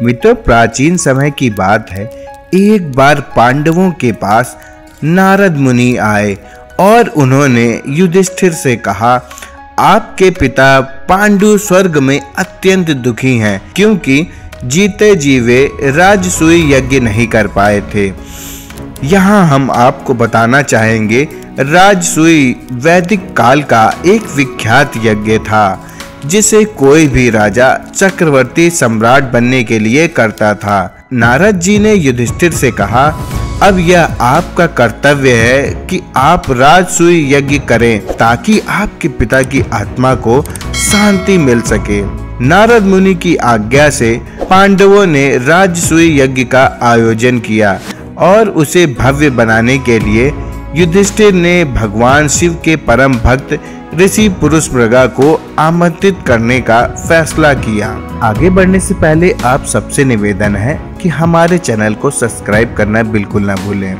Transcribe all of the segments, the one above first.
मित्रों, प्राचीन समय की बात है। एक बार पांडवों के पास नारद मुनि आए और उन्होंने युधिष्ठिर से कहा, आपके पिता पांडु स्वर्ग में अत्यंत दुखी हैं, क्योंकि जीते जी वे राजसूय यज्ञ नहीं कर पाए थे। यहाँ हम आपको बताना चाहेंगे, राजसूय वैदिक काल का एक विख्यात यज्ञ था, जिसे कोई भी राजा चक्रवर्ती सम्राट बनने के लिए करता था। नारद जी ने युधिष्ठिर से कहा, अब यह आपका कर्तव्य है कि आप राजसूय यज्ञ करें, ताकि आपके पिता की आत्मा को शांति मिल सके। नारद मुनि की आज्ञा से पांडवों ने राजसूय यज्ञ का आयोजन किया और उसे भव्य बनाने के लिए युधिष्ठिर ने भगवान शिव के परम भक्त ऋषि पुरुषमृगा को आमंत्रित करने का फैसला किया। आगे बढ़ने से पहले आप सबसे निवेदन है कि हमारे चैनल को सब्सक्राइब करना बिल्कुल ना भूलें।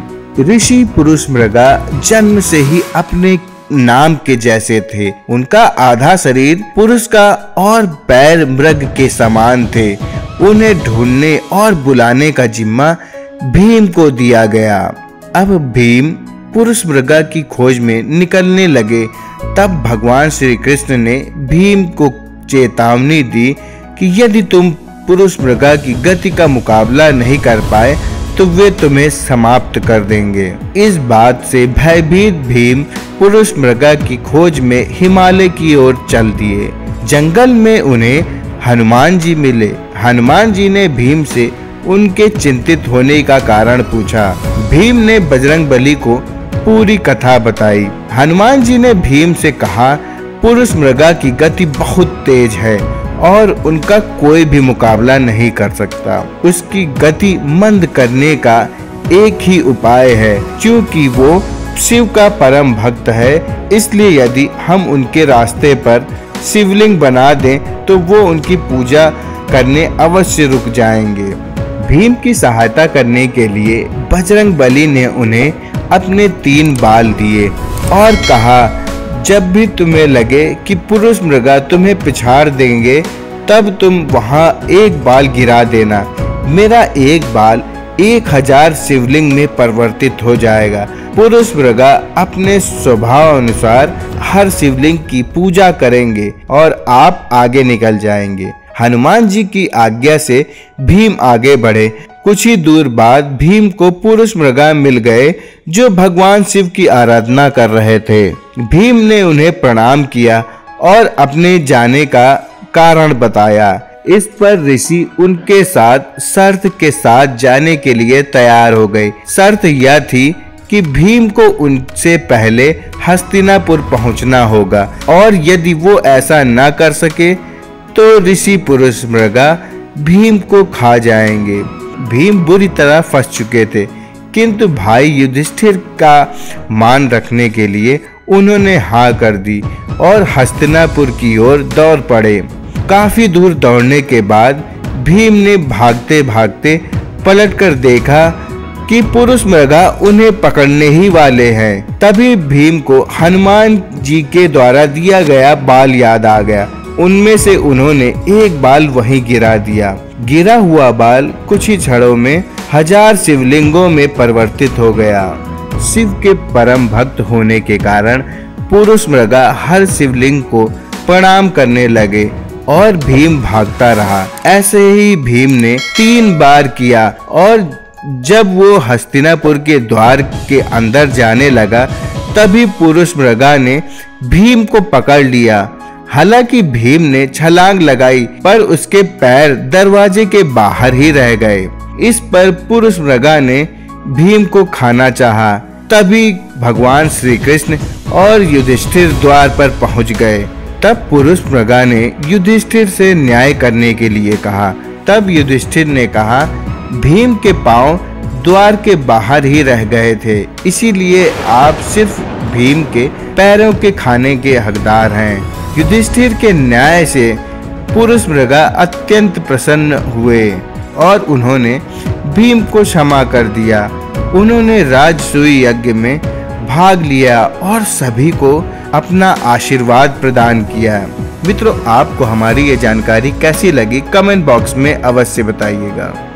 ऋषि पुरुषमृगा जन्म से ही अपने नाम के जैसे थे। उनका आधा शरीर पुरुष का और पैर मृग के समान थे। उन्हें ढूंढने और बुलाने का जिम्मा भीम को दिया गया। अब भीम पुरुष मृगा की खोज में निकलने लगे। तब भगवान श्री कृष्ण ने भीम को चेतावनी दी कि यदि तुम पुरुष मृगा की गति का मुकाबला नहीं कर पाए तो वे तुम्हें समाप्त कर देंगे। इस बात से भयभीत भीम पुरुष मृगा की खोज में हिमालय की ओर चल दिए। जंगल में उन्हें हनुमान जी मिले। हनुमान जी ने भीम से उनके चिंतित होने का कारण पूछा। भीम ने बजरंगबली को पूरी कथा बताई। हनुमान जी ने भीम से कहा, पुरुष मृगा की गति बहुत तेज है और उनका कोई भी मुकाबला नहीं कर सकता। उसकी गति मंद करने का एक ही उपाय है, क्योंकि वो शिव का परम भक्त है। इसलिए यदि हम उनके रास्ते पर शिवलिंग बना दें तो वो उनकी पूजा करने अवश्य रुक जाएंगे। भीम की सहायता करने के लिए बजरंगबली ने उन्हें अपने 3 बाल दिए और कहा, जब भी तुम्हें लगे कि पुरुष मृगा तुम्हें पिछाड़ देंगे तब तुम वहां एक बाल गिरा देना। मेरा एक बाल 1000 शिवलिंग में परिवर्तित हो जाएगा। पुरुष मृगा अपने स्वभाव अनुसार हर शिवलिंग की पूजा करेंगे और आप आगे निकल जाएंगे। हनुमान जी की आज्ञा से भीम आगे बढ़े। कुछ ही दूर बाद भीम को पुरुष मृगा मिल गए जो भगवान शिव की आराधना कर रहे थे। भीम ने उन्हें प्रणाम किया और अपने जाने का कारण बताया। इस पर ऋषि उनके साथ शर्त के साथ जाने के लिए तैयार हो गए। शर्त यह थी कि भीम को उनसे पहले हस्तिनापुर पहुंचना होगा और यदि वो ऐसा न कर सके तो ऋषि पुरुष मृगा भीम को खा जाएंगे। भीम बुरी तरह फंस चुके थे, किंतु भाई युधिष्ठिर का मान रखने के लिए उन्होंने हाँ कर दी और हस्तिनापुर की ओर दौड़ पड़े। काफी दूर दौड़ने के बाद भीम ने भागते भागते पलटकर देखा कि पुरुष मृगा उन्हें पकड़ने ही वाले हैं। तभी भीम को हनुमान जी के द्वारा दिया गया बाल याद आ गया। उनमें से उन्होंने एक बाल वहीं गिरा दिया। गिरा हुआ बाल कुछ ही क्षणों में 1000 शिवलिंगों में परिवर्तित हो गया। शिव के परम भक्त होने के कारण पुरुष मृगा हर शिवलिंग को प्रणाम करने लगे और भीम भागता रहा। ऐसे ही भीम ने 3 बार किया और जब वो हस्तिनापुर के द्वार के अंदर जाने लगा तभी पुरुष मृगा ने भीम को पकड़ लिया। हालांकि भीम ने छलांग लगाई पर उसके पैर दरवाजे के बाहर ही रह गए। इस पर पुरुष मृगा ने भीम को खाना चाहा। तभी भगवान श्री कृष्ण और युधिष्ठिर द्वार पर पहुंच गए। तब पुरुष मृगा ने युधिष्ठिर से न्याय करने के लिए कहा। तब युधिष्ठिर ने कहा, भीम के पांव द्वार के बाहर ही रह गए थे, इसीलिए आप सिर्फ भीम के पैरों के खाने के हकदार हैं। युधिष्ठिर के न्याय से पुरुष मृगा अत्यंत प्रसन्न हुए और उन्होंने भीम को क्षमा कर दिया। उन्होंने राजसूय यज्ञ में भाग लिया और सभी को अपना आशीर्वाद प्रदान किया। मित्रों, आपको हमारी ये जानकारी कैसी लगी कमेंट बॉक्स में अवश्य बताइएगा।